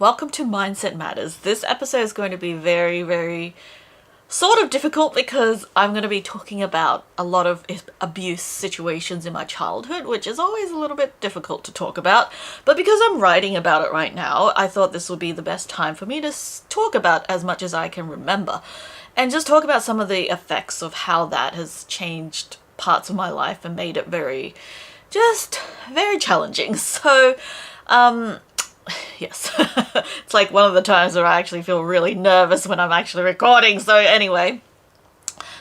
welcome to Mindset Matters. This episode is going to be very sort of difficult because I'm going to be talking about a lot of abuse situations in my childhood, which is always a little bit difficult to talk about. But because I'm writing about it right now, I thought this would be the best time for me to talk about as much as I can remember and just talk about some of the effects of how that has changed parts of my life and made it very challenging. So, yes, it's like one of the times where I actually feel really nervous when I'm actually recording. So anyway,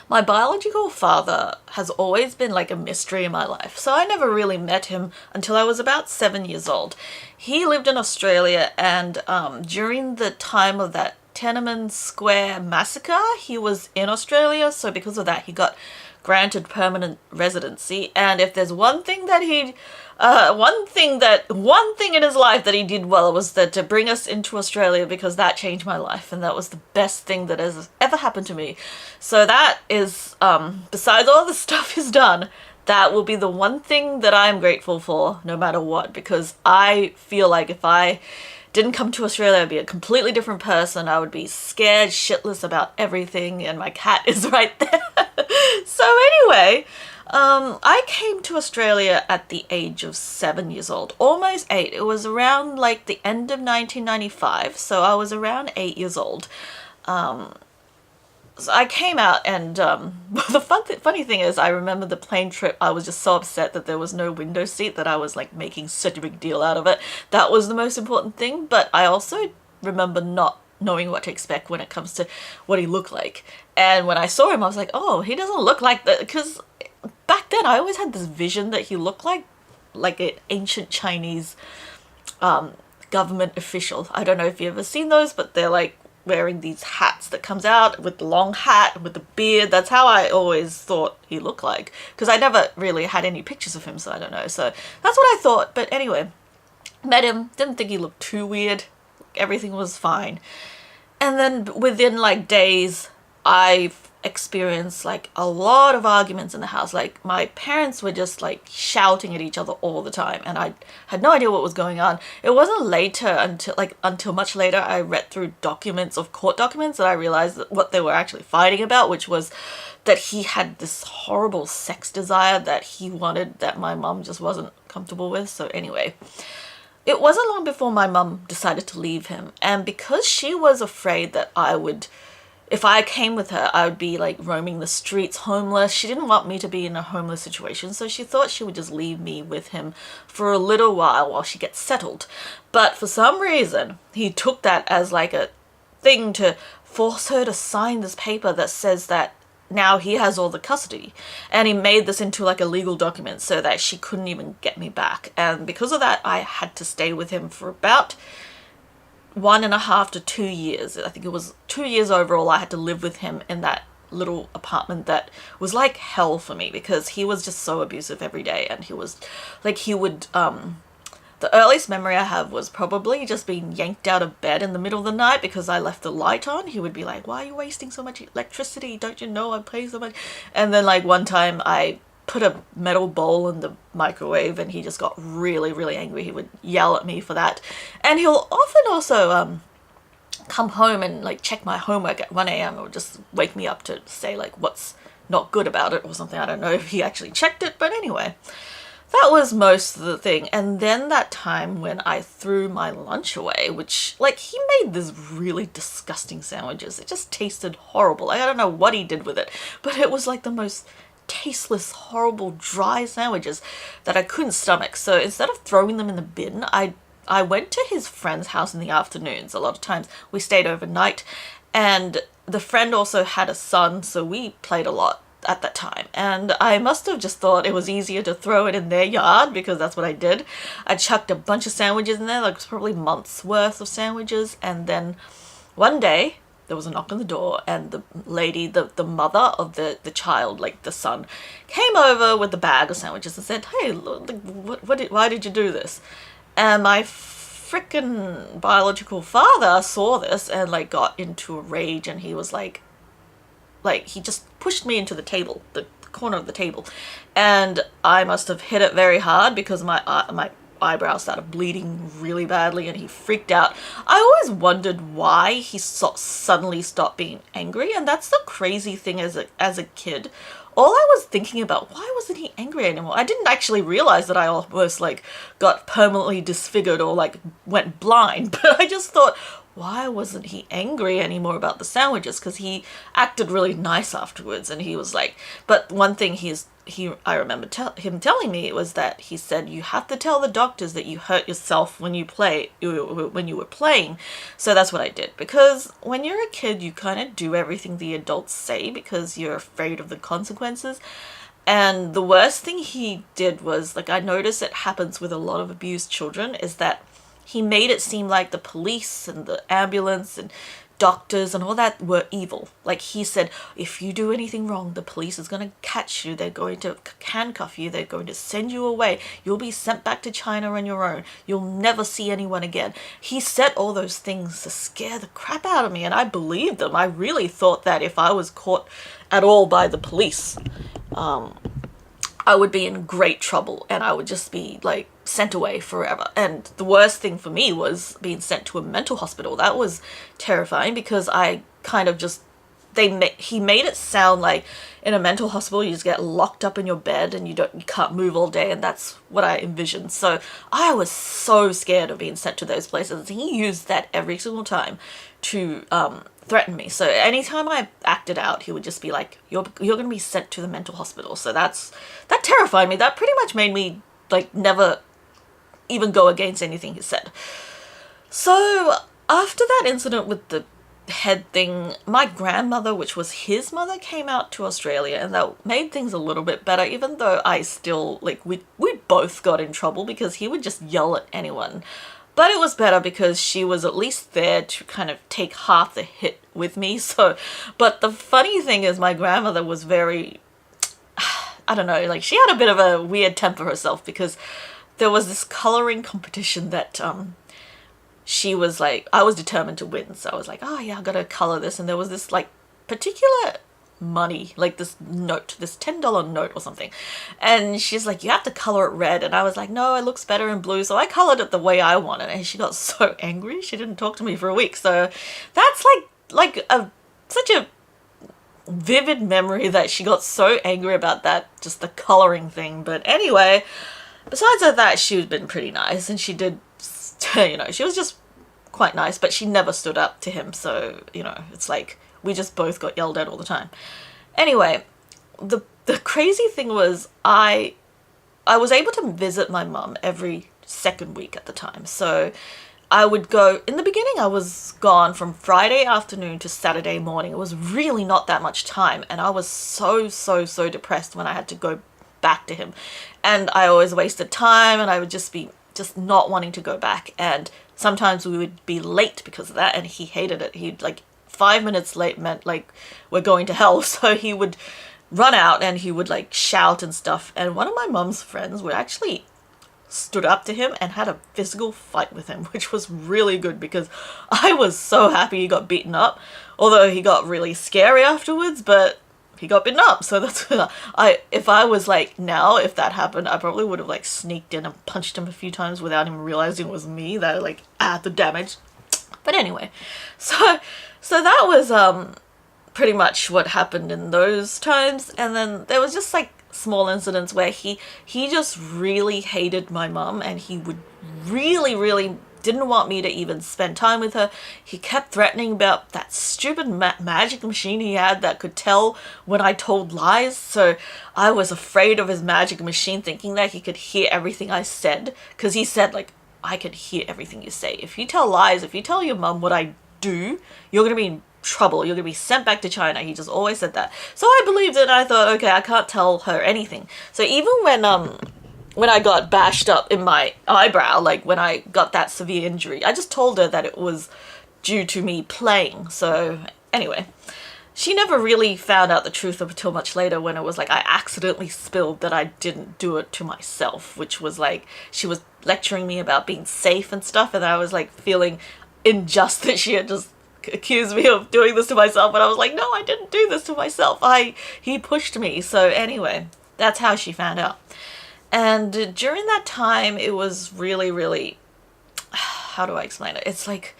my biological father has always been like a mystery in my life. So I never really met him until I was about 7 years old. He lived in Australia, and during the time of that Tiananmen Square massacre, he was in Australia. So because of that, he got granted permanent residency. And if there's one thing that one thing in his life that he did well was that to bring us into Australia, because that changed my life, and that was the best thing that has ever happened to me. So that is, besides all the stuff he's done, that will be the one thing that I'm grateful for, no matter what, because I feel like if I didn't come to Australia, I'd be a completely different person. I would be scared shitless about everything, and my cat is right there. So anyway, I came to Australia at the age of 7 years old, almost 8. It was around like the end of 1995, so I was around 8 years old. So I came out, and the funny thing is, I remember the plane trip. I was just so upset that there was no window seat that I was like making such a big deal out of it. That was the most important thing, but I also remember not knowing what to expect when it comes to what he looked like. And when I saw him, I was like, oh, he doesn't look like that, because back then I always had this vision that he looked like an ancient Chinese government official. I don't know if you've ever seen those, but they're like wearing these hats that comes out with the long hat with the beard. That's how I always thought he looked like, because I never really had any pictures of him, so I don't know. So that's what I thought. But anyway, met him, didn't think he looked too weird. Everything was fine. And then within like days, I've experienced like a lot of arguments in the house. Like my parents were just like shouting at each other all the time, and I had no idea what was going on. It wasn't until much later I read through court documents that I realized that what they were actually fighting about, which was that he had this horrible sex desire that he wanted that my mum just wasn't comfortable with. So anyway, it wasn't long before my mum decided to leave him, and because she was afraid that if I came with her, I would be like roaming the streets homeless. She didn't want me to be in a homeless situation, so she thought she would just leave me with him for a little while she gets settled. But for some reason, he took that as like a thing to force her to sign this paper that says that now he has all the custody. And he made this into like a legal document so that she couldn't even get me back. And because of that, I had to stay with him for about 1.5 to 2 years. I think it was 2 years overall. I had to live with him in that little apartment that was like hell for me, because he was just so abusive every day. And he would the earliest memory I have was probably just being yanked out of bed in the middle of the night because I left the light on. He would be like, why are you wasting so much electricity? Don't you know I pay so much? And then like one time I put a metal bowl in the microwave, and he just got really angry. He would yell at me for that. And he'll often also come home and like check my homework at 1 a.m. or just wake me up to say like what's not good about it or something. I don't know if he actually checked it, but anyway, that was most of the thing. And then that time when I threw my lunch away, which like he made these really disgusting sandwiches. It just tasted horrible. I don't know what he did with it, but it was like the most tasteless, horrible, dry sandwiches that I couldn't stomach. So instead of throwing them in the bin, I went to his friend's house in the afternoons. A lot of times we stayed overnight, and the friend also had a son, so we played a lot at that time. And I must have just thought it was easier to throw it in their yard, because that's what I did. I chucked a bunch of sandwiches in there, like probably months worth of sandwiches. And then one day there was a knock on the door, and the lady, the mother of the child, like the son, came over with the bag of sandwiches and said, hey, look, why did you do this? And my freaking biological father saw this and like got into a rage, and he was like he just pushed me into the table, the corner of the table, and I must have hit it very hard because my eyebrow started bleeding really badly and he freaked out. I always wondered why he suddenly stopped being angry, and that's the crazy thing as a kid. All I was thinking about, why wasn't he angry anymore? I didn't actually realize that I almost like got permanently disfigured or like went blind, but I just thought, why wasn't he angry anymore about the sandwiches? Because he acted really nice afterwards, and he was like, but one thing I remember him telling me was that he said, you have to tell the doctors that you hurt yourself when you were playing. So that's what I did, because when you're a kid you kind of do everything the adults say because you're afraid of the consequences. And the worst thing he did was, like, I notice it happens with a lot of abused children, is that he made it seem like the police and the ambulance and doctors and all that were evil. Like, he said, if you do anything wrong, the police is going to catch you. They're going to handcuff you. They're going to send you away. You'll be sent back to China on your own. You'll never see anyone again. He said all those things to scare the crap out of me, and I believed them. I really thought that if I was caught at all by the police, I would be in great trouble and I would just be like sent away forever. And the worst thing for me was being sent to a mental hospital. That was terrifying because I kind of just, he made it sound like in a mental hospital you just get locked up in your bed and you can't move all day, and that's what I envisioned. So I was so scared of being sent to those places. He used that every single time to threaten me. So anytime I acted out, he would just be like, you're going to be sent to the mental hospital. So that terrified me. That pretty much made me like never even go against anything he said. So after that incident with the head thing, my grandmother, which was his mother, came out to Australia, and that made things a little bit better, even though I still, like, we both got in trouble because he would just yell at anyone. But it was better because she was at least there to kind of take half the hit with me. So, but the funny thing is my grandmother was very, I don't know, like, she had a bit of a weird temper herself, because there was this coloring competition that she was like, I was determined to win. So I was like, oh yeah, I gotta color this. And there was this like particular money, like this note, this $10 note or something. And she's like, you have to color it red. And I was like, no, it looks better in blue. So I colored it the way I wanted. And she got so angry. She didn't talk to me for a week. So that's like such a vivid memory that she got so angry about that, just the coloring thing. But anyway, besides that, she's been pretty nice, and she did, you know, she was just quite nice, but she never stood up to him. So, you know, it's like we just both got yelled at all the time. Anyway, the crazy thing was I was able to visit my mum every second week at the time. So I would go, in the beginning I was gone from Friday afternoon to Saturday morning. It was really not that much time, and I was so depressed when I had to go back to him. And I always wasted time, and I would just be not wanting to go back. And sometimes we would be late because of that, and he hated it. He'd like 5 minutes late meant like we're going to hell. So he would run out and he would like shout and stuff. And one of my mum's friends would actually stood up to him and had a physical fight with him, which was really good because I was so happy he got beaten up. Although he got really scary afterwards, but he got beaten up. So that's if I was like now, if that happened, I probably would have like sneaked in and punched him a few times without him realizing it was me that like the damage. But anyway, so that was pretty much what happened in those times. And then there was just like small incidents where he just really hated my mum, and he would really didn't want me to even spend time with her. He kept threatening about that stupid magic machine he had that could tell when I told lies. So I was afraid of his magic machine, thinking that he could hear everything I said, because he said like, I could hear everything you say. If you tell lies, if you tell your mum what I do, you're gonna be in trouble. You're gonna be sent back to China. He just always said that. So I believed it. I thought, okay, I can't tell her anything. So even when I got bashed up in my eyebrow, like when I got that severe injury, I just told her that it was due to me playing. So anyway, she never really found out the truth until much later, when it was like I accidentally spilled that I didn't do it to myself, which was like she was lecturing me about being safe and stuff, and I was like feeling unjust that she had just accused me of doing this to myself, and I was like, no, I didn't do this to myself. He pushed me. So anyway, that's how she found out. And during that time, it was really, really, how do I explain it? It's like,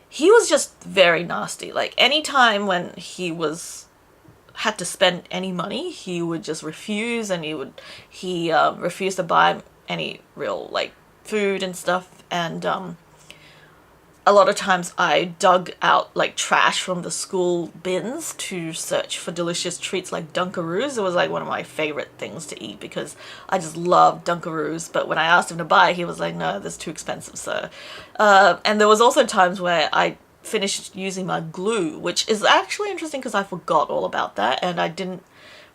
he was just very nasty. Like, any time when he had to spend any money, he would just refuse, and he refused to buy any real, like, food and stuff. And a lot of times I dug out like trash from the school bins to search for delicious treats like Dunkaroos. It was like one of my favorite things to eat because I just love Dunkaroos. But when I asked him to buy, he was like, no, that's too expensive. So, and there was also times where I finished using my glue, which is actually interesting because I forgot all about that, and I didn't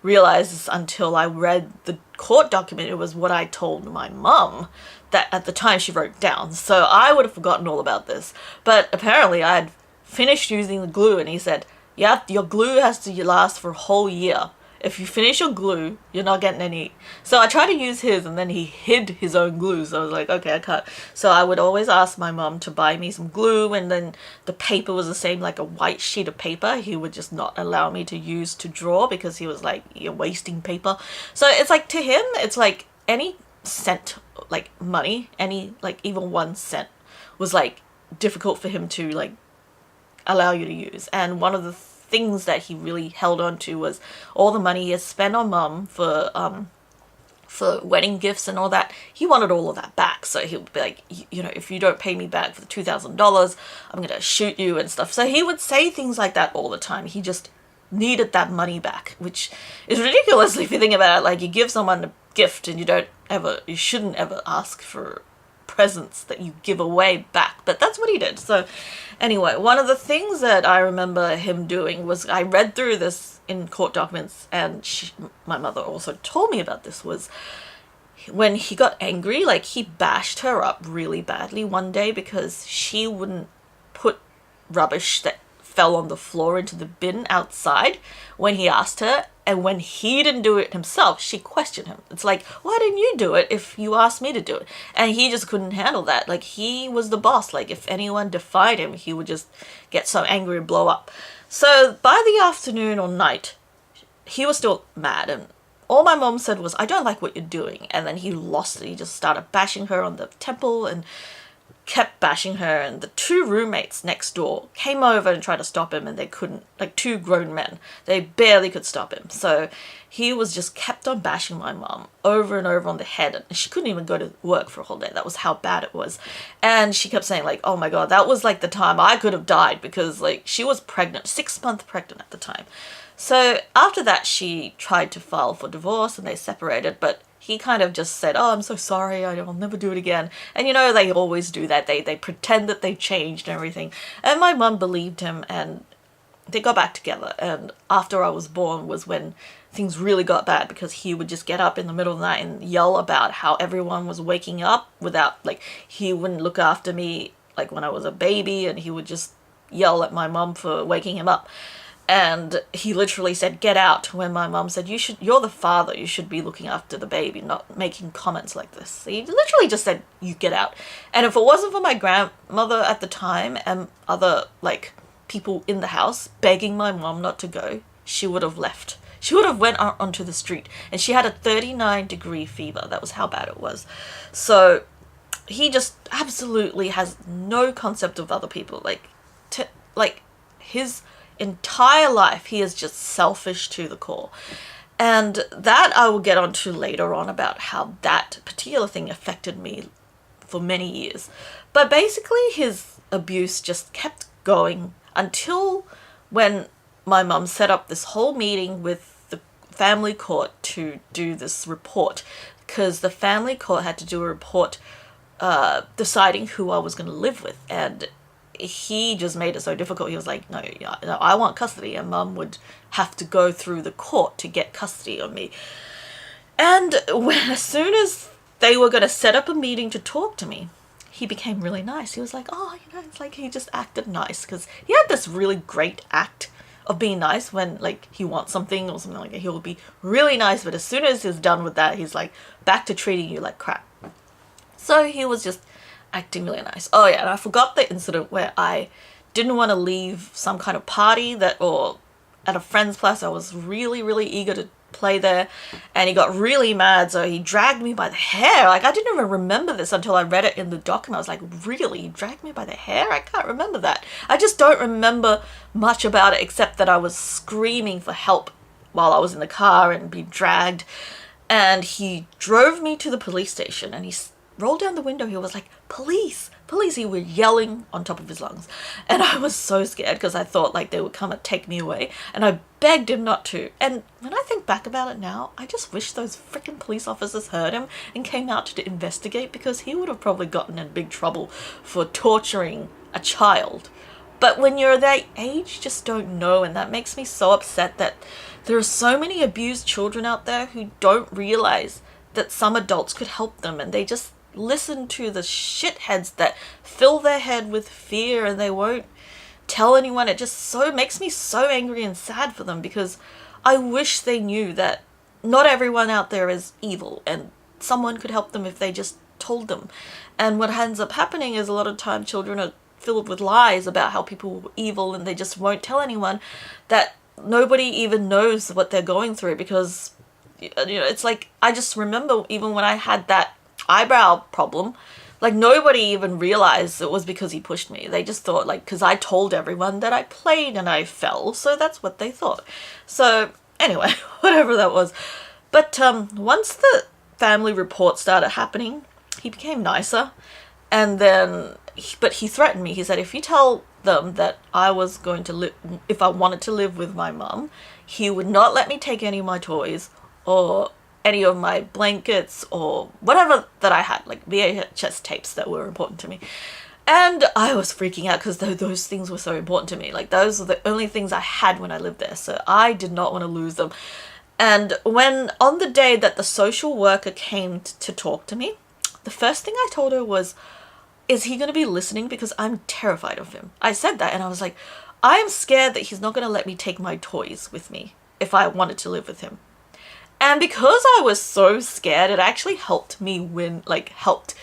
realize this until I read the court document. It was what I told my mum that at the time she wrote down. So I would have forgotten all about this. But apparently I had finished using the glue, and he said, yeah, your glue has to last for a whole year. If you finish your glue, you're not getting any. So I tried to use his, and then he hid his own glue. So I was like, okay, I can't. So I would always ask my mum to buy me some glue, and then the paper was the same, like a white sheet of paper. He would just not allow me to use to draw because he was like, you're wasting paper. So it's like, to him, it's like any cent, like money, any, like even 1 cent was like difficult for him to like allow you to use. And one of the things that he really held on to was all the money he had spent on mum for wedding gifts and all that. He wanted all of that back. So he would be like, you know, if you don't pay me back for the $2,000, I'm gonna shoot you and stuff. So he would say things like that all the time. He just needed that money back, which is ridiculous if you think about it. Like, you give someone a gift and you shouldn't ever ask for presents that you give away back, but that's what he did. So anyway, one of the things that I remember him doing was, I read through this in court documents, and my mother also told me about this, was when he got angry, like he bashed her up really badly one day because she wouldn't put rubbish that fell on the floor into the bin outside when he asked her. And when he didn't do it himself, she questioned him. It's like, why didn't you do it if you asked me to do it? And he just couldn't handle that. Like, he was the boss. Like, if anyone defied him, he would just get so angry and blow up. So by the afternoon or night, he was still mad. And all my mom said was, I don't like what you're doing. And then he lost it. He just started bashing her on the temple and kept bashing her, and the 2 roommates next door came over and tried to stop him, and they couldn't. Like, 2 grown men, they barely could stop him. So he was just kept on bashing my mom over and over on the head, and she couldn't even go to work for a whole day. That was how bad it was. And she kept saying like, oh my god, that was like the time I could have died, because like she was pregnant, 6-month pregnant at the time. So after that, she tried to file for divorce, and they separated, but he kind of just said, oh, I'm so sorry, I'll never do it again. And you know, they always do that. They pretend that they've changed and everything. And my mum believed him, and they got back together. And after I was born was when things really got bad, because he would just get up in the middle of the night and yell about how everyone was waking up without, like, he wouldn't look after me, like, when I was a baby, and he would just yell at my mum for waking him up. And he literally said, get out, when my mum said, you're the father, you should be looking after the baby, not making comments like this. He literally just said, you get out. And if it wasn't for my grandmother at the time and other, like, people in the house begging my mum not to go, she would have left. She would have went out onto the street. And she had a 39-degree fever. That was how bad it was. So he just absolutely has no concept of other people. Like his entire life, he is just selfish to the core. And that I will get onto later on, about how that particular thing affected me for many years. But basically, his abuse just kept going until when my mum set up this whole meeting with the family court to do this report, because the family court had to do a report deciding who I was going to live with. And he just made it so difficult. He was like, no, I want custody, and mum would have to go through the court to get custody of me. And as soon as they were going to set up a meeting to talk to me, he became really nice. He was like, oh, it's like he just acted nice, because he had this really great act of being nice when, like, he wants something or something like that. He will be really nice, but as soon as he's done with that, he's like back to treating you like crap. So he was just acting really nice. Oh yeah, and I forgot the incident where I didn't want to leave some kind of party or at a friend's place. I was really, really eager to play there, and he got really mad, so he dragged me by the hair. Like, I didn't even remember this until I read it in the document. I was like, really? You dragged me by the hair? I can't remember that. I just don't remember much about it except that I was screaming for help while I was in the car and being dragged. And he drove me to the police station, and he rolled down the window. He was like, police, police. He was yelling on top of his lungs. And I was so scared because I thought like they would come and take me away. And I begged him not to. And when I think back about it now, I just wish those freaking police officers heard him and came out to investigate, because he would have probably gotten in big trouble for torturing a child. But when you're that age, you just don't know. And that makes me so upset that there are so many abused children out there who don't realize that some adults could help them, and they just listen to the shitheads that fill their head with fear and they won't tell anyone. It just so makes me so angry and sad for them, because I wish they knew that not everyone out there is evil and someone could help them if they just told them. And what ends up happening is a lot of time children are filled with lies about how people are evil, and they just won't tell anyone, that nobody even knows what they're going through. Because it's like, I just remember even when I had that eyebrow problem, like nobody even realized it was because he pushed me. They just thought, like, because I told everyone that I played and I fell, so that's what they thought. So anyway, whatever that was. But once the family report started happening, he became nicer. And then but he threatened me. He said, if you tell them that I was going to live, if I wanted to live with my mum, he would not let me take any of my toys or any of my blankets or whatever that I had, like VHS tapes that were important to me. And I was freaking out because those things were so important to me. Like, those were the only things I had when I lived there, so I did not want to lose them. And when, on the day that the social worker came to talk to me, the first thing I told her was, is he going to be listening? Because I'm terrified of him. I said that, and I was like, I am scared that he's not going to let me take my toys with me if I wanted to live with him. And because I was so scared, it actually helped me win, like, helped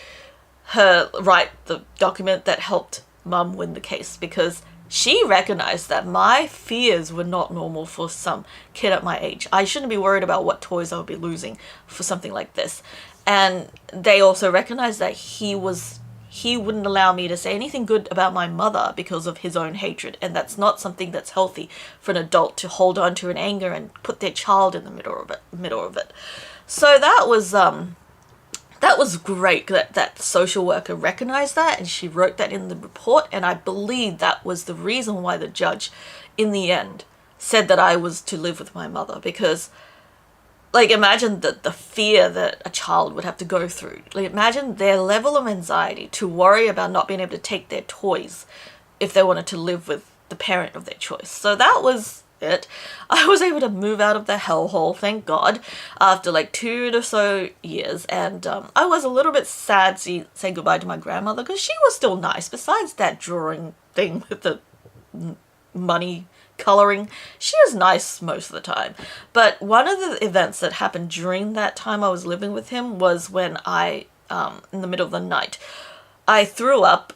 her write the document that helped Mum win the case, because she recognized that my fears were not normal for some kid at my age. I shouldn't be worried about what toys I would be losing for something like this. And they also recognized that he wouldn't allow me to say anything good about my mother because of his own hatred. And that's not something that's healthy for an adult to hold on to in anger and put their child in the middle of it. So that was great that social worker recognized that, and she wrote that in the report. And I believe that was the reason why the judge, in the end, said that I was to live with my mother. Because, like, imagine the fear that a child would have to go through. Like, imagine their level of anxiety to worry about not being able to take their toys if they wanted to live with the parent of their choice. So that was it. I was able to move out of the hellhole, thank God, after like 2 or so years. And I was a little bit sad to say goodbye to my grandmother, because she was still nice. Besides that drawing thing with the money coloring, she was nice most of the time. But one of the events that happened during that time I was living with him was when I, in the middle of the night, I threw up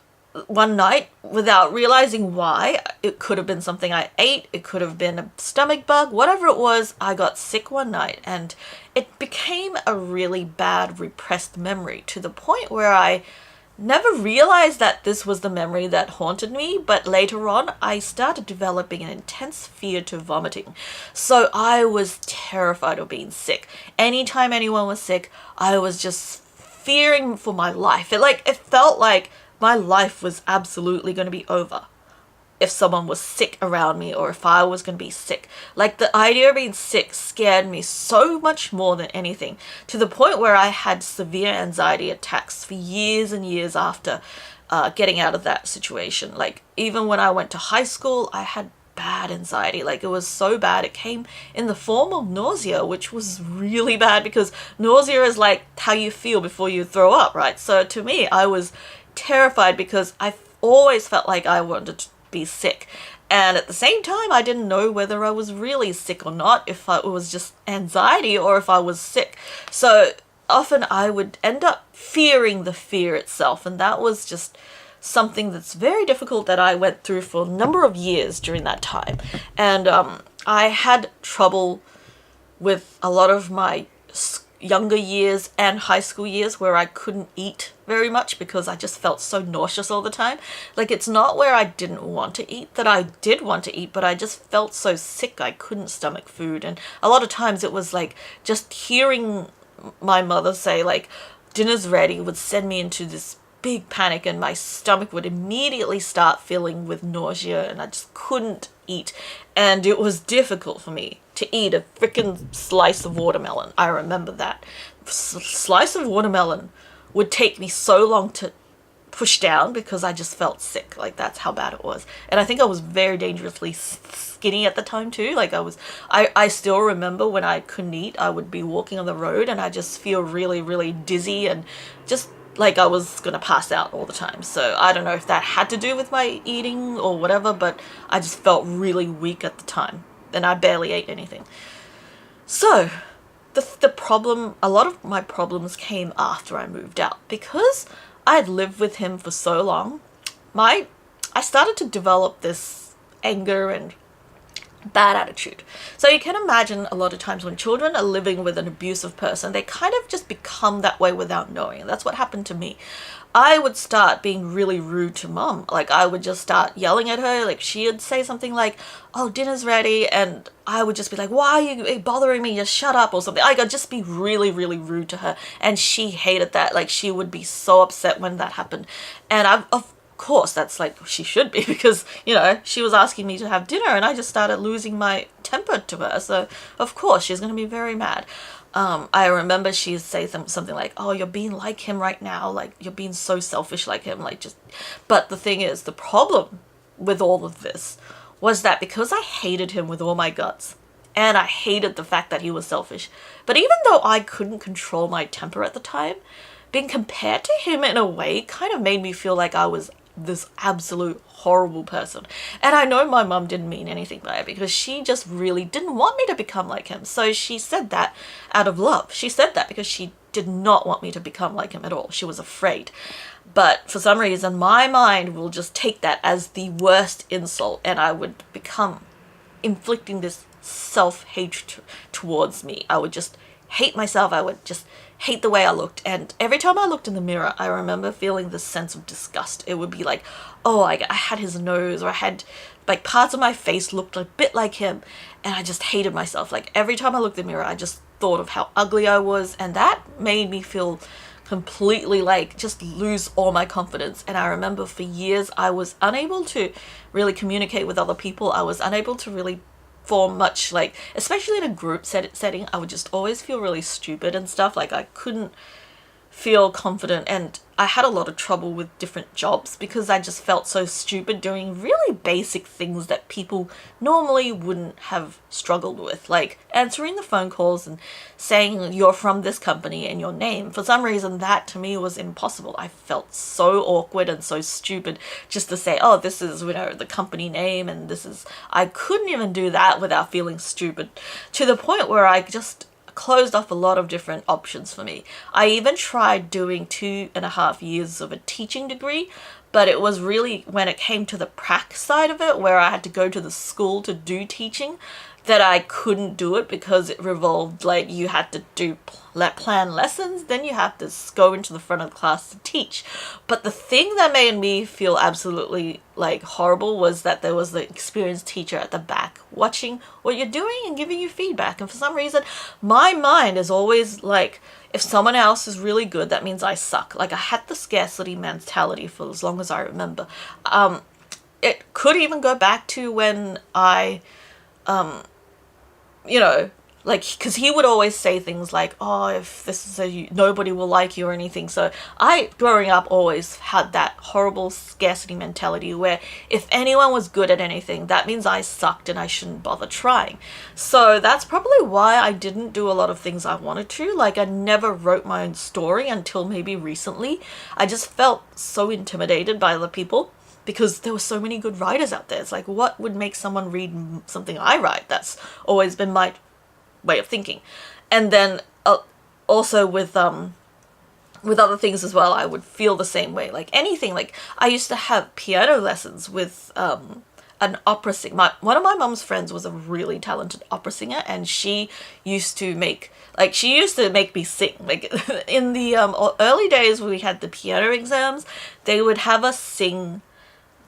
one night without realizing why. It could have been something I ate, it could have been a stomach bug, whatever it was. I got sick one night, and it became a really bad repressed memory, to the point where I never realized that this was the memory that haunted me. But later on, I started developing an intense fear to vomiting. So I was terrified of being sick. Anytime anyone was sick, I was just fearing for my life. It felt like my life was absolutely going to be over if someone was sick around me, or if I was going to be sick. Like, the idea of being sick scared me so much more than anything, to the point where I had severe anxiety attacks for years and years after getting out of that situation. Like, even when I went to high school, I had bad anxiety. Like, it was so bad, it came in the form of nausea, which was really bad, because nausea is like how you feel before you throw up, right? So to me, I was terrified because I always felt like I wanted to be sick, and at the same time I didn't know whether I was really sick or not, if it was just anxiety or if I was sick. So often I would end up fearing the fear itself, and that was just something that's very difficult that I went through for a number of years during that time. And I had trouble with a lot of my younger years and high school years where I couldn't eat very much because I just felt so nauseous all the time. Like, it's not where I didn't want to eat, that I did want to eat, but I just felt so sick I couldn't stomach food. And a lot of times it was like just hearing my mother say like, dinner's ready, would send me into this big panic, and my stomach would immediately start filling with nausea and I just couldn't eat. And it was difficult for me to eat a freaking slice of watermelon. I remember that. Slice of watermelon would take me so long to push down because I just felt sick. Like, that's how bad it was. And I think I was very dangerously skinny at the time too. Like, I still remember when I couldn't eat, I would be walking on the road and I just feel really, really dizzy and just like I was gonna pass out all the time. So I don't know if that had to do with my eating or whatever, but I just felt really weak at the time and I barely ate anything. So the problem, a lot of my problems came after I moved out because I had lived with him for so long. I started to develop this anger and bad attitude. So you can imagine a lot of times when children are living with an abusive person, they kind of just become that way without knowing. And that's what happened to me. I would start being really rude to mom. Like, I would just start yelling at her. Like, she would say something like, oh, dinner's ready. And I would just be like, why are you bothering me? Just shut up or something. I could just be really, really rude to her. And she hated that. Like, she would be so upset when that happened. And of course, that's like she should be because, you know, she was asking me to have dinner and I just started losing my temper to her. So, of course, she's going to be very mad. I remember she'd say something like, oh, you're being like him right now. Like, you're being so selfish like him. Like, just, but the thing is, the problem with all of this was that because I hated him with all my guts and I hated the fact that he was selfish, but even though I couldn't control my temper at the time, being compared to him in a way kind of made me feel like I was this absolute horrible person. And I know my mum didn't mean anything by it because she just really didn't want me to become like him. So she said that out of love. She said that because she did not want me to become like him at all. She was afraid. But for some reason, my mind will just take that as the worst insult and I would become inflicting this self-hate towards me. I would just hate myself. I would just hate the way I looked. And every time I looked in the mirror, I remember feeling this sense of disgust. It would be like, oh, I had his nose, or I had like parts of my face looked a bit like him. And I just hated myself. Like, every time I looked in the mirror, I just thought of how ugly I was. And that made me feel completely like just lose all my confidence. And I remember for years, I was unable to really communicate with other people. I was unable to really form much, like, especially in a group setting, I would just always feel really stupid and stuff. Like, I couldn't feel confident, and I had a lot of trouble with different jobs because I just felt so stupid doing really basic things that people normally wouldn't have struggled with, like answering the phone calls and saying you're from this company and your name. For some reason, that to me was impossible. I felt so awkward and so stupid just to say, oh, this is, you know, the company name, and this is, I couldn't even do that without feeling stupid, to the point where I just closed off a lot of different options for me. I even tried doing 2.5 years of a teaching degree, but it was really when it came to the prac side of it, where I had to go to the school to do teaching, that I couldn't do it because it revolved, like, you had to do plan lessons, then you have to go into the front of the class to teach. But the thing that made me feel absolutely like horrible was that there was the experienced teacher at the back watching what you're doing and giving you feedback. And for some reason, my mind is always like, if someone else is really good, that means I suck. Like, I had the scarcity mentality for as long as I remember. It could even go back to when I you know, like, because he would always say things like, oh, if this is nobody will like you or anything. So I, growing up, always had that horrible scarcity mentality where if anyone was good at anything, that means I sucked and I shouldn't bother trying. So that's probably why I didn't do a lot of things I wanted to. Like, I never wrote my own story until maybe recently. I just felt so intimidated by other people, because there were so many good writers out there. It's like, what would make someone read something I write? That's always been my way of thinking. And then also with other things as well, I would feel the same way. Like anything, like I used to have piano lessons with an opera singer. One of my mom's friends was a really talented opera singer, and she used to make me sing. Like in the early days when we had the piano exams, they would have us sing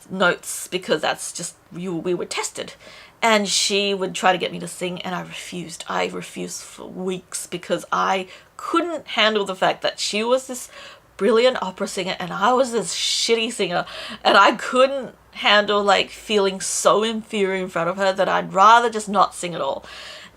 notes because that's just we were tested. And she would try to get me to sing, and I refused. I refused for weeks because I couldn't handle the fact that she was this brilliant opera singer and I was this shitty singer, and I couldn't handle like feeling so inferior in front of her that I'd rather just not sing at all.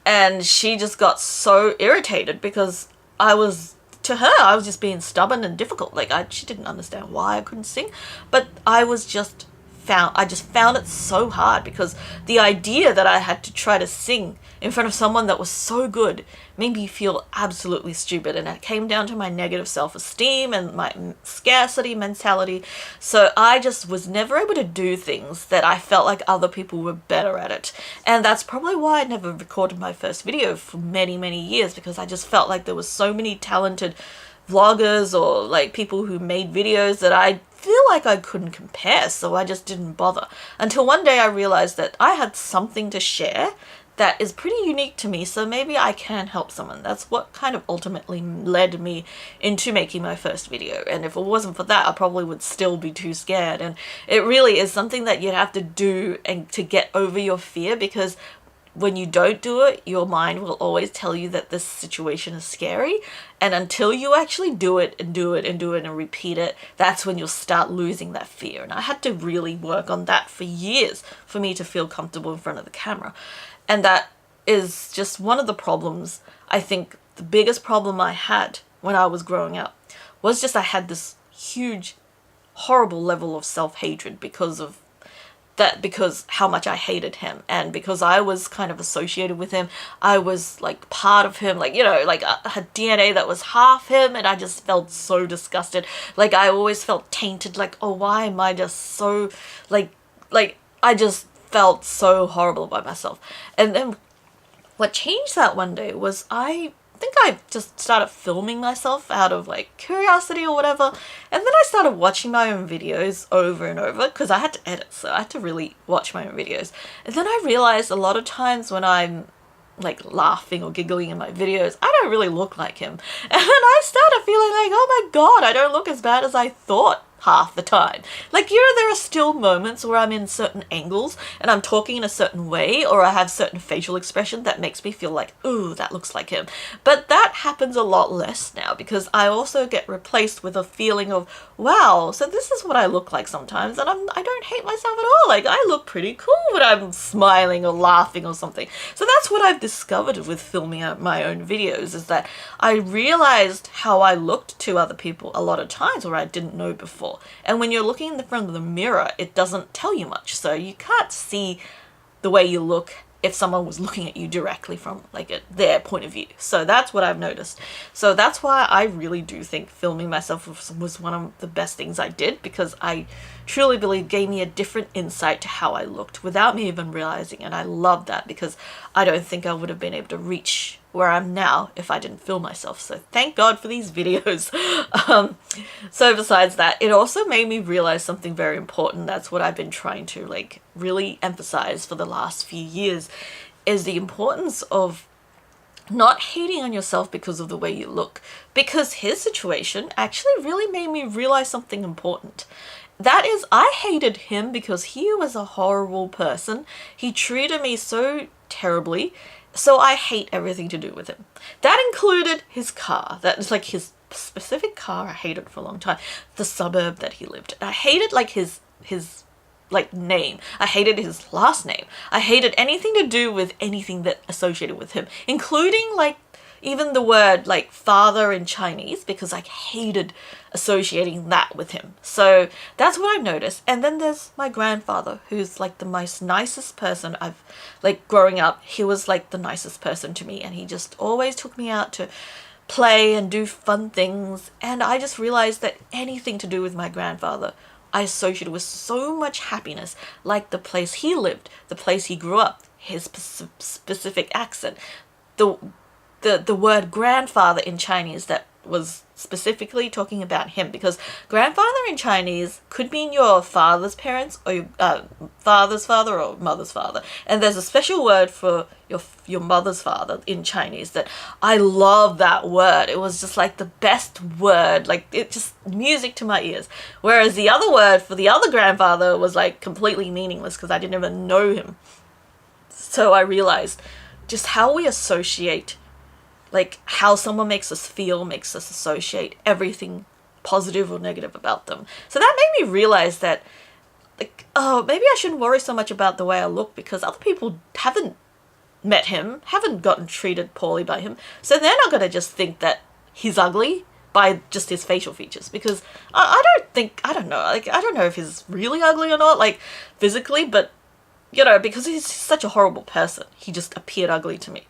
And she just got so irritated because to her, I was just being stubborn and difficult. Like she didn't understand why I couldn't sing, but I just found it so hard because the idea that I had to try to sing in front of someone that was so good made me feel absolutely stupid, and it came down to my negative self-esteem and my scarcity mentality. So I just was never able to do things that I felt like other people were better at it. And that's probably why I never recorded my first video for many, many years, because I just felt like there was so many talented vloggers or like people who made videos that I feel like I couldn't compare, so I just didn't bother. Until one day I realized that I had something to share that is pretty unique to me, so maybe I can help someone. That's what kind of ultimately led me into making my first video. And if it wasn't for that, I probably would still be too scared. And it really is something that you have to do and to get over your fear, because when you don't do it, your mind will always tell you that this situation is scary. And until you actually do it and do it and do it and repeat it, that's when you'll start losing that fear. And I had to really work on that for years for me to feel comfortable in front of the camera. And that is just one of the problems. I think the biggest problem I had when I was growing up was just I had this huge, horrible level of self-hatred because how much I hated him, and because I was kind of associated with him. I was like part of him, like, you know, like I had DNA that was half him, and I just felt so disgusted. Like I always felt tainted, like, oh, why am I just so like I just felt so horrible about myself. And then what changed that one day was I think I just started filming myself out of like curiosity or whatever, and then I started watching my own videos over and over because I had to edit, so I had to really watch my own videos. And then I realized a lot of times when I'm like laughing or giggling in my videos, I don't really look like him. And then I started feeling like, oh my god, I don't look as bad as I thought half the time. Like, you know, there are still moments where I'm in certain angles and I'm talking in a certain way, or I have certain facial expression that makes me feel like, ooh, that looks like him. But that happens a lot less now because I also get replaced with a feeling of, wow, so this is what I look like sometimes, and I don't hate myself at all. Like, I look pretty cool when I'm smiling or laughing or something. So that's what I've discovered with filming out my own videos, is that I realized how I looked to other people a lot of times where I didn't know before. And when you're looking in the front of the mirror, it doesn't tell you much. So you can't see the way you look if someone was looking at you directly from like their point of view. So that's what I've noticed. So that's why I really do think filming myself was one of the best things I did, because I truly believe gave me a different insight to how I looked without me even realizing. And I love that, because I don't think I would have been able to reach where I'm now if I didn't film myself. So thank God for these videos. So besides that, it also made me realize something very important. That's what I've been trying to like really emphasize for the last few years, is the importance of not hating on yourself because of the way you look. Because his situation actually really made me realize something important. That is, I hated him because he was a horrible person. He treated me so terribly. So I hate everything to do with him. That included his car. That is like his specific car I hated for a long time. The suburb that he lived in. I hated like his like name. I hated his last name. I hated anything to do with anything that associated with him, including like even the word like father in Chinese, because I hated associating that with him. So that's what I've noticed. And then there's my grandfather, who's like the most nicest person I've like growing up. He was like the nicest person to me, and he just always took me out to play and do fun things. And I just realized that anything to do with my grandfather I associated with so much happiness, like the place he lived, the place he grew up, his specific accent, the word grandfather in Chinese that was specifically talking about him, because grandfather in Chinese could mean your father's parents or your father's father or mother's father. And there's a special word for your mother's father in Chinese that I love that word. It was just like the best word, like it just music to my ears. Whereas the other word for the other grandfather was like completely meaningless because I didn't even know him. So I realized just how we associate, like how someone makes us feel, makes us associate everything positive or negative about them. So that made me realize that, like, oh, maybe I shouldn't worry so much about the way I look because other people haven't met him, haven't gotten treated poorly by him. So they're not going to just think that he's ugly by just his facial features, because I don't know if he's really ugly or not, like physically, but you know, because he's such a horrible person, he just appeared ugly to me.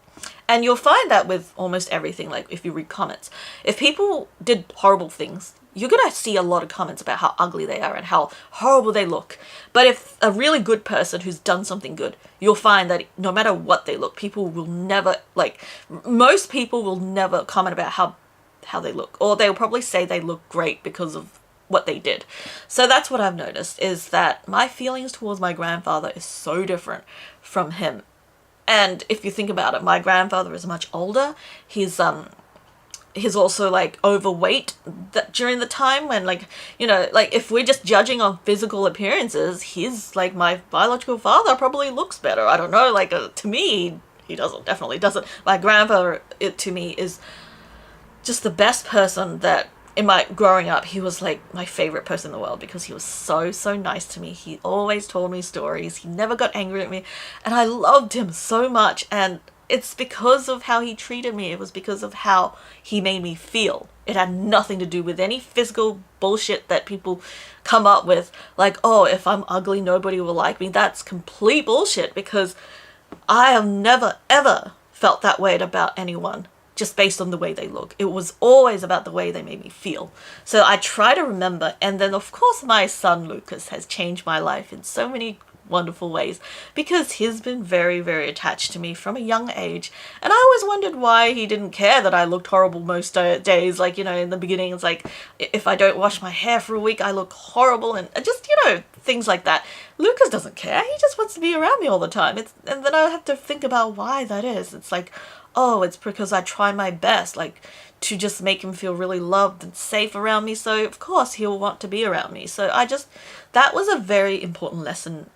And you'll find that with almost everything, like if you read comments. If people did horrible things, you're going to see a lot of comments about how ugly they are and how horrible they look. But if a really good person who's done something good, you'll find that no matter what they look, people will never, like, most people will never comment about how they look. Or they'll probably say they look great because of what they did. So that's what I've noticed, is that my feelings towards my grandfather is so different from him. And if you think about it, my grandfather is much older. He's also like overweight during the time when, like, you know, like if we're just judging on physical appearances, he's like, my biological father probably looks better. I don't know, like to me, he definitely doesn't. My grandfather, to me, is just the best person that, in my growing up, he was like my favorite person in the world because he was so nice to me. He always told me stories. He never got angry at me. And I loved him so much. And it's because of how he treated me. It was because of how he made me feel. It had nothing to do with any physical bullshit that people come up with. Like, oh, if I'm ugly, nobody will like me. That's complete bullshit, because I have never, ever felt that way about anyone just based on the way they look. It was always about the way they made me feel. So I try to remember. And then, of course, my son Lucas has changed my life in so many wonderful ways, because he's been very, very attached to me from a young age. And I always wondered why he didn't care that I looked horrible most days. Like, you know, in the beginning, it's like, if I don't wash my hair for a week, I look horrible, and just, you know, things like that. Lucas doesn't care. He just wants to be around me all the time. And then I have to think about why that is. It's like, oh, it's because I try my best, like, to just make him feel really loved and safe around me. So of course he'll want to be around me. So that was a very important lesson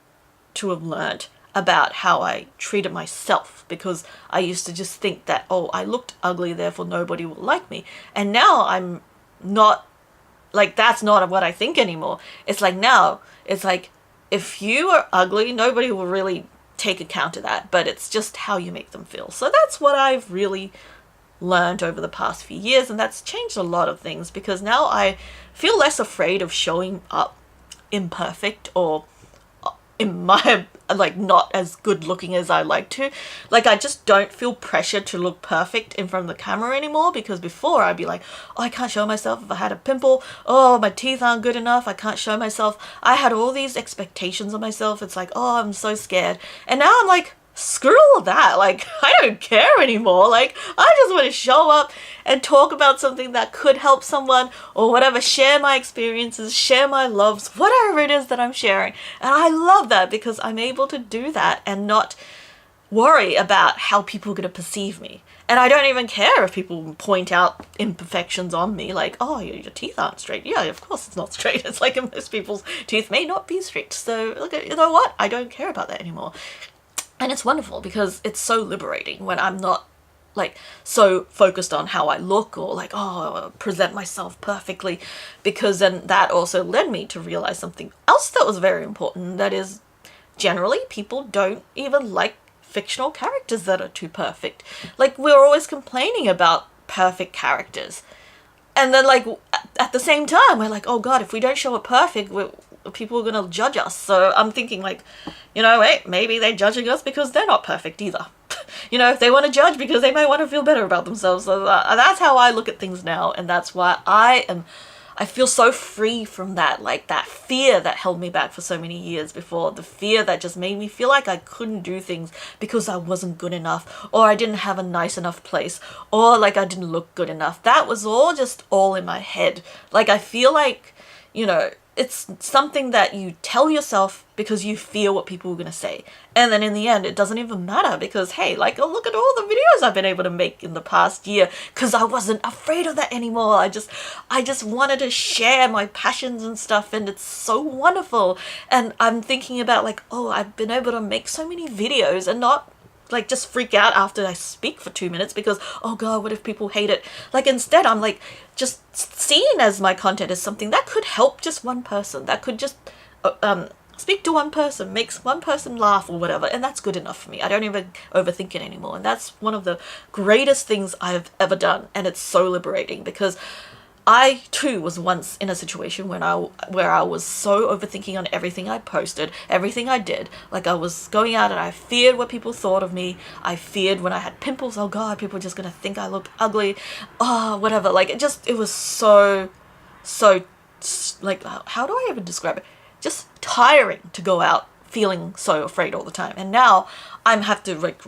to have learned about how I treated myself, because I used to just think that, oh, I looked ugly, therefore nobody will like me. And now I'm not, like, that's not what I think anymore. It's like, now it's like, if you are ugly, nobody will really take account of that, but it's just how you make them feel. So that's what I've really learned over the past few years, and that's changed a lot of things, because now I feel less afraid of showing up imperfect or in my, like, not as good looking as I like to. Like, I just don't feel pressure to look perfect in front of the camera anymore, because before I'd be like, oh, I can't show myself if I had a pimple. Oh, my teeth aren't good enough. I can't show myself. I had all these expectations of myself. It's like, oh, I'm so scared. And now I'm like, screw all of that. Like, I don't care anymore. Like, I just want to show up and talk about something that could help someone or whatever, share my experiences, share my loves, whatever it is that I'm sharing. And I love that, because I'm able to do that and not worry about how people are going to perceive me. And I don't even care if people point out imperfections on me, like, oh, your teeth aren't straight. Yeah, of course it's not straight. It's like most people's teeth may not be straight. So, look, you know what? I don't care about that anymore. And it's wonderful, because it's so liberating when I'm not, like, so focused on how I look or like, oh, present myself perfectly, because then that also led me to realize something else that was very important. That is, generally people don't even like fictional characters that are too perfect. Like, we're always complaining about perfect characters. And then, like, at the same time, we're like, oh God, if we don't show it perfect, people are going to judge us. So I'm thinking, like, you know, wait, maybe they're judging us because they're not perfect either. You know, if they want to judge because they may want to feel better about themselves. So that's how I look at things now. And that's why I I feel so free from that, like that fear that held me back for so many years before, the fear that just made me feel like I couldn't do things because I wasn't good enough, or I didn't have a nice enough place, or like I didn't look good enough. That was all just all in my head. Like I feel like, you know, it's something that you tell yourself because you fear what people are going to say. And then in the end, it doesn't even matter because, hey, like, oh, look at all the videos I've been able to make in the past year because I wasn't afraid of that anymore. I just wanted to share my passions and stuff, and it's so wonderful. And I'm thinking about like, oh, I've been able to make so many videos and not like just freak out after I speak for 2 minutes because, oh God, what if people hate it? Like instead I'm like just seeing as my content as something that could help just one person, that could just speak to one person, makes one person laugh or whatever, and that's good enough for me. I don't even overthink it anymore, and that's one of the greatest things I've ever done, and it's so liberating because I too was once in a situation where I was so overthinking on everything I posted, everything I did. Like I was going out and I feared what people thought of me. I feared when I had pimples, oh God, people are just gonna think I look ugly. Oh, whatever. Like it was so, like, how do I even describe it? Just tiring to go out feeling so afraid all the time. And now I have to like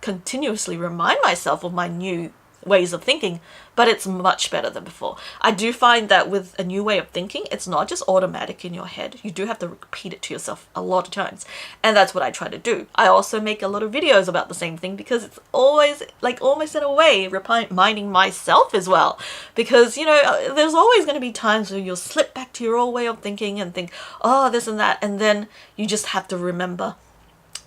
continuously remind myself of my new ways of thinking, but it's much better than before. I do find that with a new way of thinking, it's not just automatic in your head. You do have to repeat it to yourself a lot of times, and that's what I try to do. I also make a lot of videos about the same thing because it's always like almost in a way reminding myself as well, because you know there's always going to be times where you'll slip back to your old way of thinking and think, oh, this and that, and then you just have to remember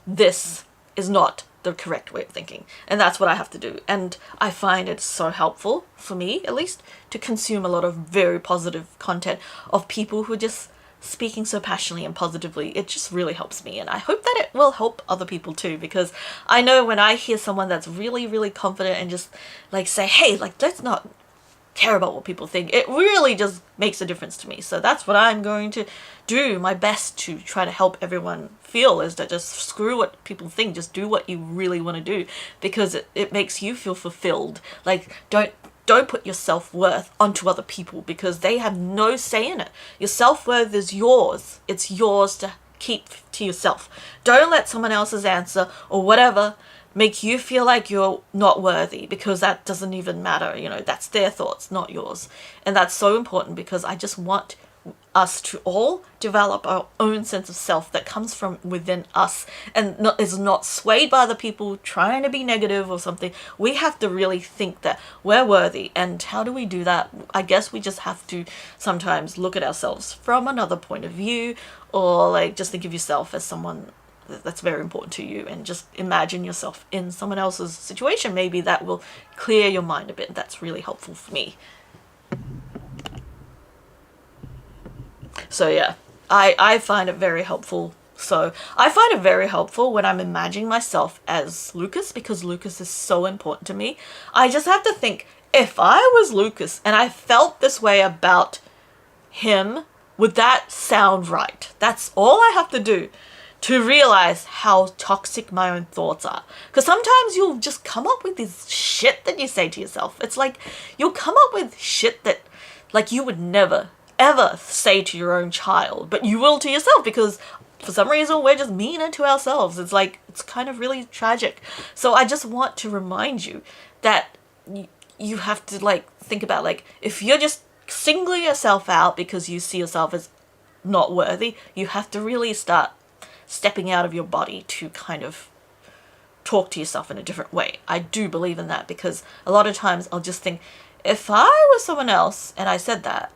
this is not the correct way of thinking, and that's what I have to do. And I find it's so helpful for me, at least, to consume a lot of very positive content of people who are just speaking so passionately and positively. It just really helps me, and I hope that it will help other people too, because I know when I hear someone that's really confident and just like say, hey, like let's not care about what people think, it really just makes a difference to me. So that's what I'm going to do my best to try to help everyone feel, is that just screw what people think, just do what you really want to do, because it makes you feel fulfilled. Like don't put your self-worth onto other people because they have no say in it. Your self-worth is yours. It's yours to keep to yourself. Don't let someone else's answer or whatever make you feel like you're not worthy, because that doesn't even matter. You know, that's their thoughts, not yours. And that's so important, because I just want us to all develop our own sense of self that comes from within us and is not swayed by other people trying to be negative or something. We have to really think that we're worthy. And how do we do that? I guess we just have to sometimes look at ourselves from another point of view, or like just think of yourself as someone that's very important to you, and just imagine yourself in someone else's situation. Maybe that will clear your mind a bit. That's really helpful for me. So yeah, I find it very helpful. So I find it very helpful when I'm imagining myself as Lucas, because Lucas is so important to me. I just have to think, if I was Lucas and I felt this way about him, would that sound right? That's all I have to do to realize how toxic my own thoughts are. Because sometimes you'll just come up with this shit that you say to yourself. It's like you'll come up with shit that like you would never ever say to your own child, but you will to yourself, because for some reason we're just meaner to ourselves. It's like, it's kind of really tragic. So I just want to remind you that you have to like think about, like, if you're just singling yourself out because you see yourself as not worthy, you have to really start stepping out of your body to kind of talk to yourself in a different way. I do believe in that, because a lot of times I'll just think, if I was someone else and I said that,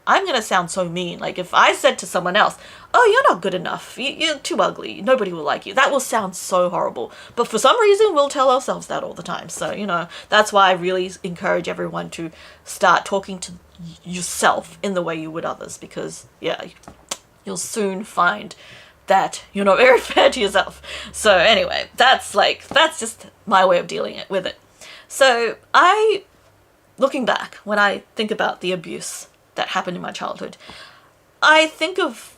I'm going to sound so mean. Like if I said to someone else, oh, you're not good enough, you're too ugly, nobody will like you, that will sound so horrible. But for some reason we'll tell ourselves that all the time. So, you know, that's why I really encourage everyone to start talking to yourself in the way you would others, because yeah, you'll soon find that you're not very fair to yourself. So anyway, that's just my way of dealing with it. So looking back, when I think about the abuse that happened in my childhood, I think of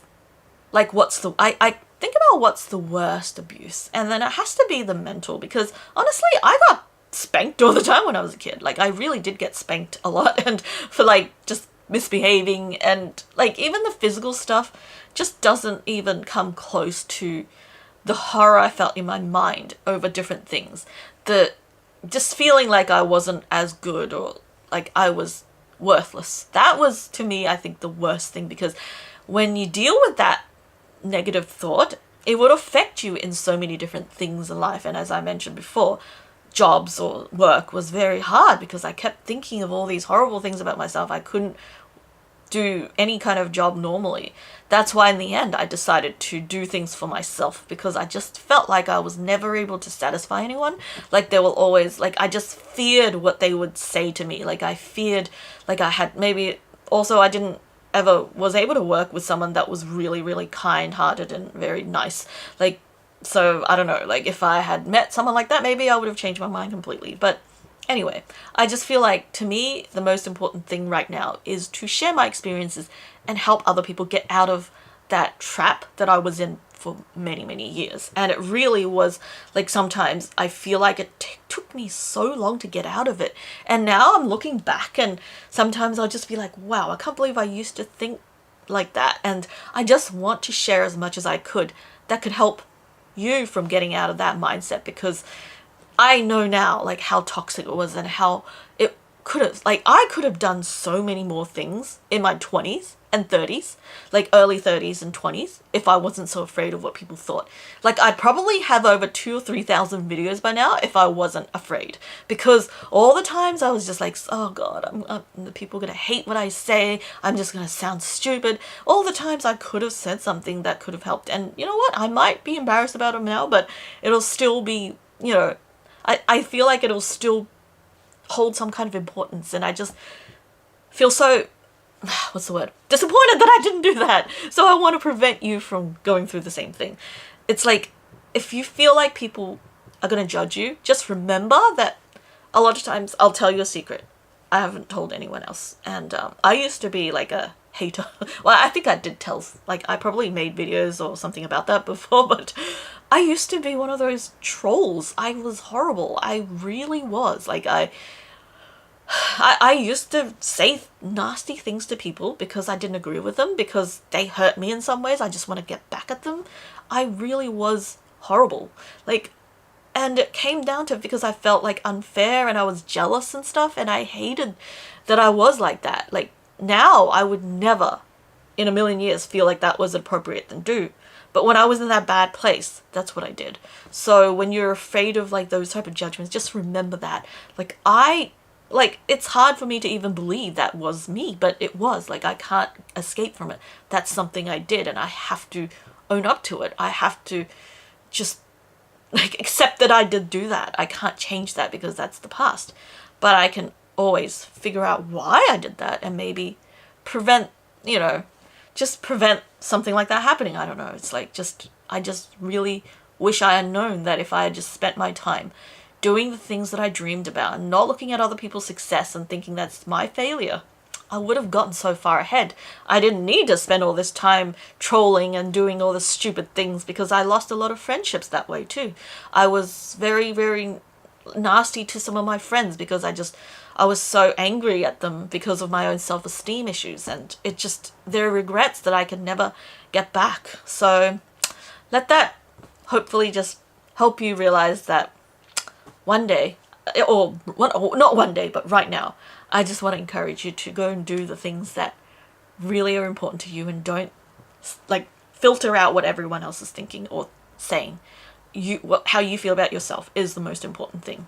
like I think about what's the worst abuse, and then it has to be the mental, because honestly I got spanked all the time when I was a kid. Like I really did get spanked a lot, and for like just misbehaving, and like even the physical stuff just doesn't even come close to the horror I felt in my mind over different things. The just feeling like I wasn't as good, or like I was worthless. That was, to me, I think the worst thing, because when you deal with that negative thought, it would affect you in so many different things in life. And as I mentioned before, jobs or work was very hard because I kept thinking of all these horrible things about myself. I couldn't do any kind of job normally. That's why in the end I decided to do things for myself, because I just felt like I was never able to satisfy anyone. Like they will always, like, I just feared what they would say to me. Like I feared, like I had maybe also I didn't ever was able to work with someone that was really, really kind-hearted and very nice. Like, so I don't know, like if I had met someone like that, maybe I would have changed my mind completely. But anyway, I just feel like, to me, the most important thing right now is to share my experiences and help other people get out of that trap that I was in for many, many years. And it really was, like, sometimes I feel like it took me so long to get out of it. And now I'm looking back and sometimes I'll just be like, wow, I can't believe I used to think like that. And I just want to share as much as I could that could help you from getting out of that mindset, because I know now, like, how toxic it was and how it could have, like, I could have done so many more things in my 20s and 30s, like early 30s and 20s, if I wasn't so afraid of what people thought. Like, I'd probably have over 2,000 or 3,000 videos by now if I wasn't afraid, because all the times I was just like, oh God, the people are going to hate what I say. I'm just going to sound stupid. All the times I could have said something that could have helped. And you know what? I might be embarrassed about it now, but it'll still be, you know, I feel like it'll still hold some kind of importance, and I just feel so, what's the word? Disappointed that I didn't do that. So I want to prevent you from going through the same thing. It's like, if you feel like people are going to judge you, just remember that a lot of times, I'll tell you a secret. I haven't told anyone else. And I used to be like a hater. Well, I think I did tell, like, I probably made videos or something about that before, but I used to be one of those trolls. I was horrible. I really was. Like, I used to say nasty things to people because I didn't agree with them, because they hurt me in some ways. I just want to get back at them. I really was horrible. Like, and it came down to because I felt like unfair and I was jealous and stuff, and I hated that I was like that. Like, now I would never in a million years feel like that was an appropriate thing to do. But when I was in that bad place, that's what I did. So when you're afraid of like those type of judgments, just remember that. Like, it's hard for me to even believe that was me, but it was. Like, I can't escape from it. That's something I did, and I have to own up to it. I have to just, like, accept that I did do that. I can't change that because that's the past. But I can always figure out why I did that and maybe prevent, you know, just prevent something like that happening. I don't know. It's like, I just really wish I had known that if I had just spent my time doing the things that I dreamed about and not looking at other people's success and thinking that's my failure, I would have gotten so far ahead. I didn't need to spend all this time trolling and doing all the stupid things, because I lost a lot of friendships that way too. I was very, very nasty to some of my friends because I was so angry at them because of my own self-esteem issues, and there are regrets that I can never get back. So let that hopefully just help you realize that one day, or not one day, but right now, I just want to encourage you to go and do the things that really are important to you, and don't like filter out what everyone else is thinking or saying. How you feel about yourself is the most important thing.